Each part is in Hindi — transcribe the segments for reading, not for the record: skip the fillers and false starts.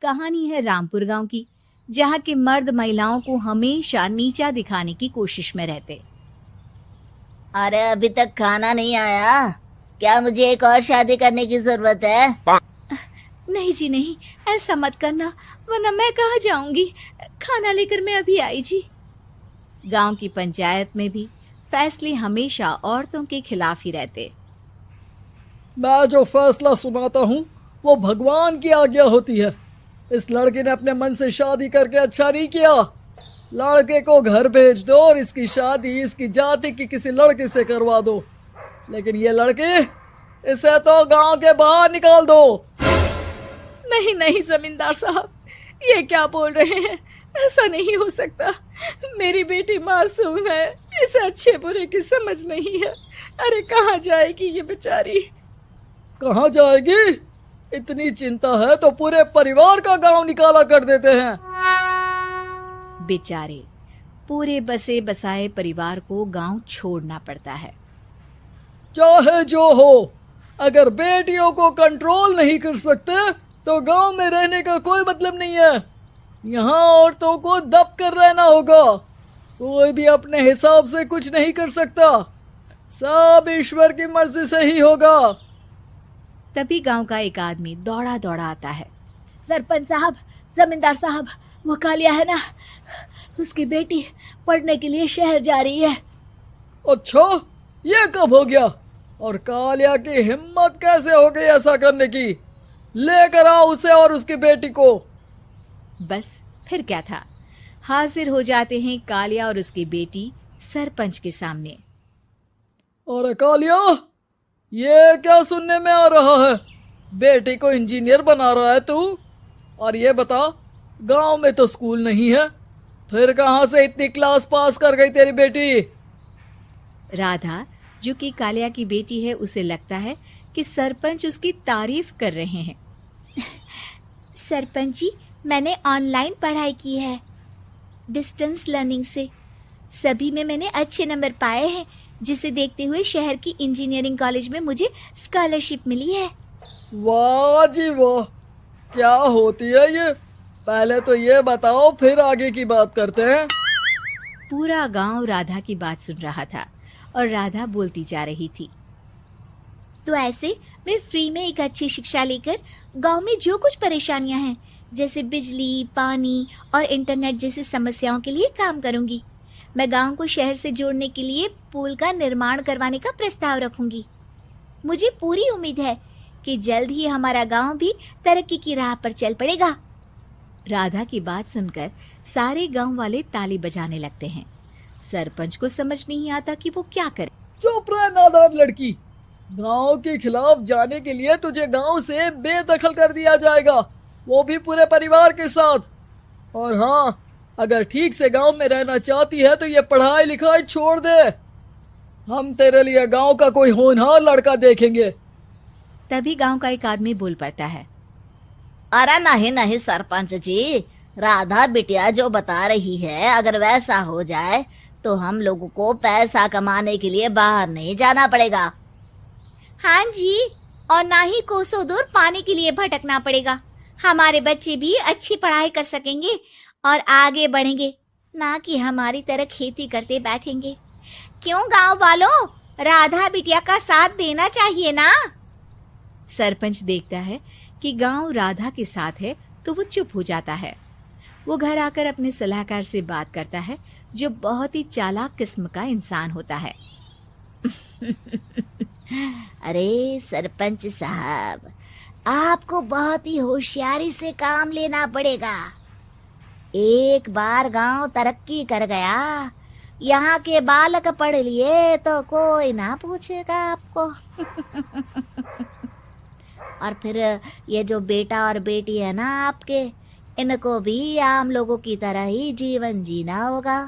कहानी है रामपुर गांव की, जहां के मर्द महिलाओं को हमेशा नीचा दिखाने की कोशिश में रहते। अरे अभी तक खाना नहीं आया, क्या मुझे एक और शादी करने की जरूरत है? नहीं जी नहीं, ऐसा मत करना, वरना मैं कहाँ जाऊंगी। खाना लेकर मैं अभी आई जी। गांव की पंचायत में भी फैसले हमेशा औरतों के खिलाफ ही रहते। मैं जो फैसला सुनाता हूँ वो भगवान की आज्ञा होती है। इस लड़के ने अपने मन से शादी करके अच्छा नहीं किया। लड़के को घर भेज दो और इसकी शादी इसकी जाति की किसी लड़के से करवा दो, लेकिन ये लड़की, इसे तो गांव के बाहर निकाल दो। नहीं नहीं जमींदार साहब, ये क्या बोल रहे हैं? ऐसा नहीं हो सकता। मेरी बेटी मासूम है, इसे अच्छे बुरे की समझ नहीं है। अरे कहाँ जाएगी ये बेचारी? कहाँ जाएगी? इतनी चिंता है तो पूरे परिवार का गांव निकाला कर देते हैं। बेचारे पूरे बसे बसाए परिवार को गांव छोड़ना पड़ता है। चाहे जो हो, अगर बेटियों को कंट्रोल नहीं कर सकते तो गांव में रहने का कोई मतलब नहीं है। यहाँ औरतों को दब कर रहना होगा। कोई भी अपने हिसाब से कुछ नहीं कर सकता, सब ईश्वर की मर्जी से ही होगा। तभी गांव का एक आदमी दौड़ा दौड़ा आता है। सरपंच साहब, जमींदार साहब, वो कालिया है ना, उसकी बेटी पढ़ने के लिए शहर जा रही है। अच्छा, ये कब हो गया? और कालिया की हिम्मत कैसे हो गई ऐसा करने की? लेकर आओ उसे और उसकी बेटी को। बस फिर क्या था, हाजिर हो जाते हैं कालिया और उसकी बेटी सरपंच के सामने। और कालिया, ये क्या सुनने में आ रहा है? बेटी को इंजीनियर बना रहा है तू? और ये बता, गांव में तो स्कूल नहीं है, फिर कहां से इतनी क्लास पास कर गई तेरी बेटी? राधा, जो कि कालिया की बेटी है, उसे लगता है कि सरपंच उसकी तारीफ कर रहे हैं। सरपंच जी, मैंने ऑनलाइन पढ़ाई की है, डिस्टेंस लर्निंग से। सभी में मैंने अच्छे नंबर पाए हैं, जिसे देखते हुए शहर की इंजीनियरिंग कॉलेज में मुझे स्कॉलरशिप मिली है। वाह जी वाह, क्या होती है ये? पहले तो ये बताओ, फिर आगे की बात करते हैं। पूरा गांव राधा की बात सुन रहा था और राधा बोलती जा रही थी। तो ऐसे मैं फ्री में एक अच्छी शिक्षा लेकर गांव में जो कुछ परेशानियां हैं, जैसे बिजली, पानी और इंटरनेट जैसी समस्याओं के लिए काम करूंगी। मैं गांव को शहर से जोड़ने के लिए पुल का निर्माण करवाने का प्रस्ताव रखूंगी। मुझे पूरी उम्मीद है कि जल्द ही हमारा गांव भी तरक्की की राह पर चल पड़ेगा। राधा की बात सुनकर सारे गांव वाले ताली बजाने लगते हैं। सरपंच को समझ नहीं आता कि वो क्या करे। चुप रह नादान लड़की, गांव के खिलाफ जाने के लिए तुझे गांव से बेदखल कर दिया जाएगा, वो भी पूरे परिवार के साथ। और हाँ, अगर ठीक से गांव में रहना चाहती है तो ये पढ़ाई लिखाई छोड़ दे। हम तेरे लिए गांव का कोई होनहार लड़का देखेंगे। तभी गांव का एक आदमी बोल पड़ता है। अरे नहीं नहीं सरपंच जी, राधा बिटिया जो बता रही है, अगर वैसा हो जाए तो हम लोगों को पैसा कमाने के लिए बाहर नहीं जाना पड़ेगा। हाँ जी, और ना ही कोसों दूर पानी के लिए भटकना पड़ेगा। हमारे बच्चे भी अच्छी पढ़ाई कर सकेंगे और आगे बढ़ेंगे, ना कि हमारी तरह खेती करते बैठेंगे। क्यों गांव वालों, राधा बिटिया का साथ देना चाहिए ना। सरपंच देखता है कि गांव राधा के साथ है तो वो चुप हो जाता है। वो घर आकर अपने सलाहकार से बात करता है, जो बहुत ही चालाक किस्म का इंसान होता है। अरे सरपंच साहब, आपको बहुत ही होशियारी से काम लेना पड़ेगा। एक बार गांव तरक्की कर गया, यहाँ के बालक पढ़ लिए तो कोई ना पूछेगा आपको। और फिर ये जो बेटा और बेटी है ना आपके, इनको भी आम लोगों की तरह ही जीवन जीना होगा।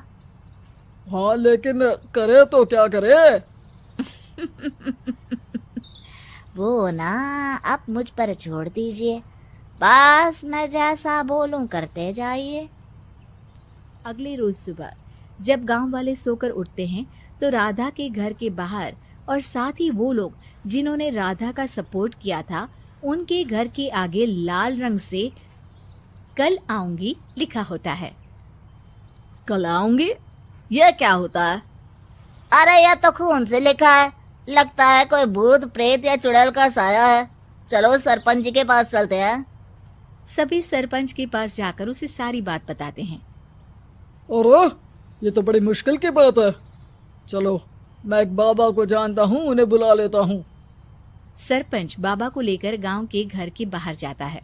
हाँ, लेकिन करे तो क्या करे? वो ना आप मुझ पर छोड़ दीजिए, बस मैं जैसा बोलूं करते जाइए। अगले रोज सुबह जब गांव वाले सोकर उठते हैं तो राधा के घर के बाहर और साथ ही वो लोग जिन्होंने राधा का सपोर्ट किया था, उनके घर के आगे लाल रंग से कल आऊंगी लिखा होता है। कल आऊंगी, यह क्या होता है? अरे यह तो खून से लिखा है, लगता है कोई भूत प्रेत या चुड़ैल का साया है। चलो सरपंच जी के पास चलते हैं। सभी सरपंच के पास जाकर उसे सारी बात बताते हैं। अरे ये तो बड़ी मुश्किल की बात है। चलो मैं एक बाबा को जानता हूँ, उन्हें बुला लेता हूँ। सरपंच बाबा को लेकर गांव के घर के बाहर जाता है।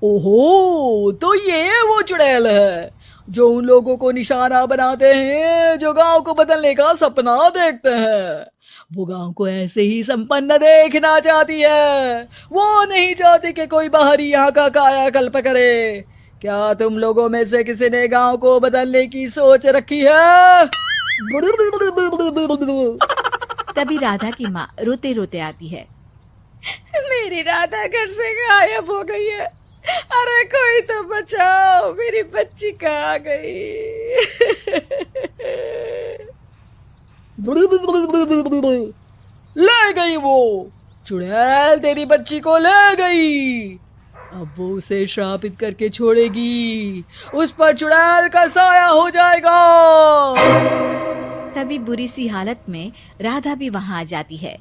ओहो, तो ये वो चुड़ैल है जो उन लोगों को निशाना बनाते हैं जो गांव को बदलने का सपना देखते हैं। वो गांव को ऐसे ही संपन्न देखना चाहती है। वो नहीं चाहती कि कोई बाहरी यहाँ का कायाकल्प करे। क्या तुम लोगों में से किसी ने गांव को बदलने की सोच रखी है? तभी राधा की माँ रोते रोते आती है। मेरी राधा घर से गायब हो गई है। अरे कोई तो बचाओ, मेरी बच्ची कहाँ गई? ले गई वो चुड़ैल, तेरी बच्ची को ले गई। अब वो उसे श्रापित करके छोड़ेगी, उस पर चुड़ैल का साया हो जाएगा। तभी बुरी सी हालत में राधा भी वहां आ जाती है।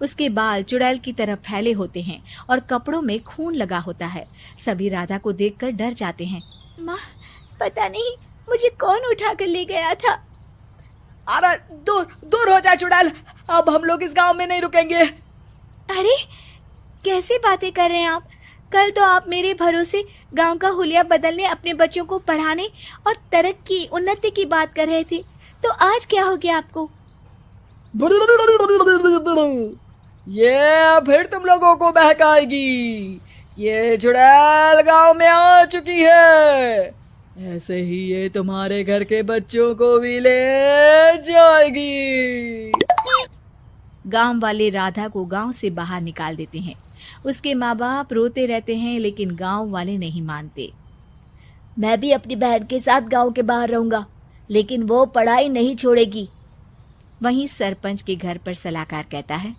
उसके बाल चुड़ैल की तरह फैले होते हैं और कपड़ों में खून लगा होता है। सभी राधा को देखकर डर जाते हैं। माँ, पता नहीं मुझे कौन उठा कर ले गया था। अरे दूर दूर हो जा चुड़ैल, अब हम लोग इस गांव में नहीं रुकेंगे। अरे कैसी बातें कर रहे हैं आप? कल तो आप मेरे भरोसे गांव का हुलिया बदलने, अपने बच्चों को पढ़ाने और तरक्की उन्नति की बात कर रहे थे, तो आज क्या हो गया आपको? ये फिर तुम लोगों को बहकाएगी। ये चुड़ैल गांव में आ चुकी है, ऐसे ही ये तुम्हारे घर के बच्चों को भी ले जाएगी। गांव वाले राधा को गांव से बाहर निकाल देते हैं। उसके माँ बाप रोते रहते हैं, लेकिन गांव वाले नहीं मानते। मैं भी अपनी बहन के साथ गांव के बाहर रहूंगा, लेकिन वो पढ़ाई नहीं छोड़ेगी। वहीं सरपंच के घर पर सलाहकार कहता है।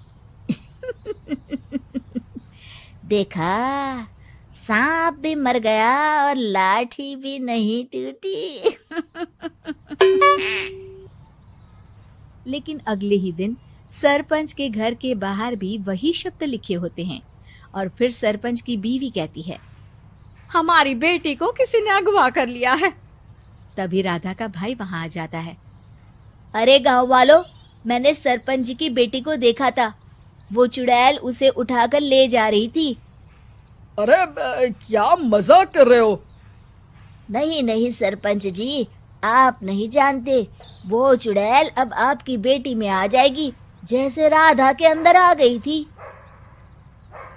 देखा, सांप भी मर गया और लाठी भी नहीं टूटी। लेकिन अगले ही दिन सरपंच के घर के बाहर भी वही शब्द लिखे होते हैं और फिर सरपंच की बीवी कहती है, हमारी बेटी को किसी ने अगवा कर लिया है। तभी राधा का भाई वहां आ जाता है। अरे गांव वालों, मैंने सरपंच जी की बेटी को देखा था। वो चुड़ैल उसे उठाकर ले जा रही थी। अरे क्या मजाक कर रहे हो? नहीं नहीं सरपंच जी, आप नहीं जानते। वो चुड़ैल अब आपकी बेटी में आ जाएगी, जैसे राधा के अंदर आ गई थी।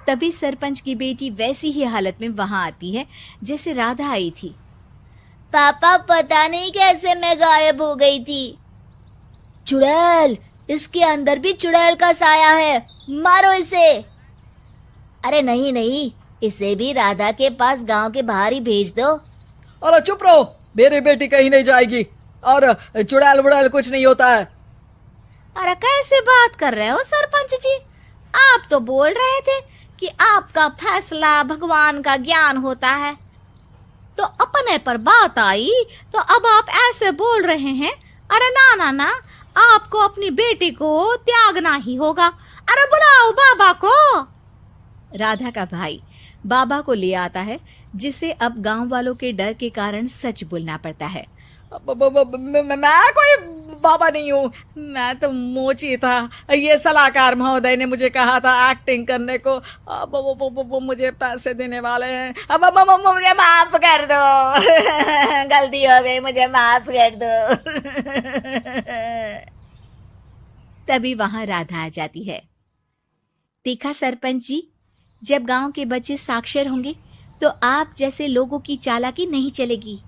तभी सरपंच की बेटी वैसी ही हालत में वहां आती है जैसे राधा आई थी। पापा, पता नहीं कैसे मैं गायब हो गई थी। चुड़ैल, इसके अंदर भी चुड़ैल का साया है, मारो इसे। अरे नहीं नहीं, इसे भी राधा के पास गांव के बाहर ही भेज दो। अरे चुप रहो, मेरी बेटी कहीं नहीं जाएगी और चुड़ैल वुड़ैल कुछ नहीं होता है। अरे कैसे बात कर रहे हो सरपंच जी? आप तो बोल रहे थे कि आपका फैसला भगवान का ज्ञान होता है, तो अपने पर बात आई तो अब आप ऐसे बोल रहे हैं। अरे ना ना ना, आपको अपनी बेटी को त्यागना ही होगा। अरे बुलाओ बाबा को। राधा का भाई बाबा को ले आता है, जिसे अब गांव वालों के डर के कारण सच बोलना पड़ता है। मैं कोई बाबा नहीं हूँ, मैं तो मोची था। ये सलाहकार महोदय ने मुझे कहा था एक्टिंग करने को। अब वो मुझे पैसे देने वाले हैं। अब मुझे माफ कर दो। गलती हो गई, मुझे माफ कर दो। तभी वहां राधा आ जाती है। देखा सरपंच जी, जब गांव के बच्चे साक्षर होंगे तो आप जैसे लोगों की चालाकी नहीं चलेगी।